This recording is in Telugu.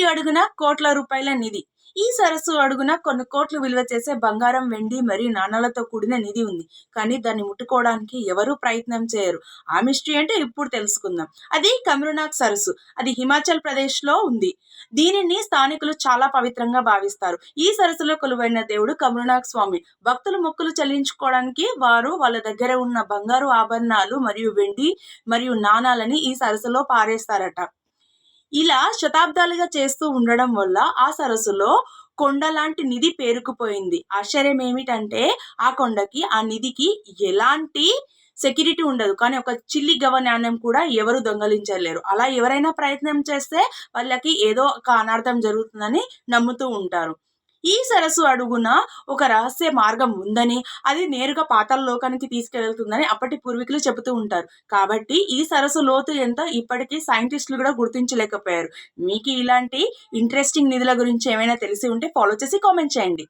అడుగున కోట్ల రూపాయల నిధి. ఈ సరస్సు అడుగున కొన్ని కోట్లు విలువ చేసే బంగారం, వెండి మరియు నాణాలతో కూడిన నిధి ఉంది. కానీ దాన్ని ముట్టుకోవడానికి ఎవరూ ప్రయత్నం చేయరు. ఆ మిస్టరీ అంటే ఇప్పుడు తెలుసుకుందాం. అది కమ్రునాక్ సరస్సు. అది హిమాచల్ ప్రదేశ్లో ఉంది. దీనిని స్థానికులు చాలా పవిత్రంగా భావిస్తారు. ఈ సరస్సులో కొలువైన దేవుడు కమ్రునాక్ స్వామి. భక్తులు మొక్కులు చెల్లించుకోవడానికి వారు వాళ్ళ దగ్గర ఉన్న బంగారు ఆభరణాలు మరియు వెండి మరియు నాణాలని ఈ సరస్సులో పారేస్తారట. ఇలా శతాబ్దాలుగా చేస్తూ ఉండడం వల్ల ఆ సరస్సులో కొండలాంటి నిధి పేరుకుపోయింది. ఆశ్చర్యం ఏమిటంటే ఆ కొండకి, ఆ నిధికి ఎలాంటి సెక్యూరిటీ ఉండదు. కానీ ఒక చిల్లి గవ్వ నాణ్యం కూడా ఎవరు దొంగలించలేరు. అలా ఎవరైనా ప్రయత్నం చేస్తే వాళ్ళకి ఏదో ఒక అనార్థం జరుగుతుందని నమ్ముతూ ఉంటారు. ఈ సరస్సు అడుగున ఒక రహస్య మార్గం ఉందని, అది నేరుగా పాతాళ లోకానికి తీసుకెళ్తుందని అప్పటి పూర్వీకులు చెబుతూ ఉంటారు. కాబట్టి ఈ సరస్సు లోతు ఎంతో ఇప్పటికీ సైంటిస్టులు కూడా గుర్తించలేకపోయారు. మీకు ఇలాంటి ఇంట్రెస్టింగ్ నిధుల గురించి ఏమైనా తెలిసి ఉంటే ఫాలో చేసి కామెంట్ చేయండి.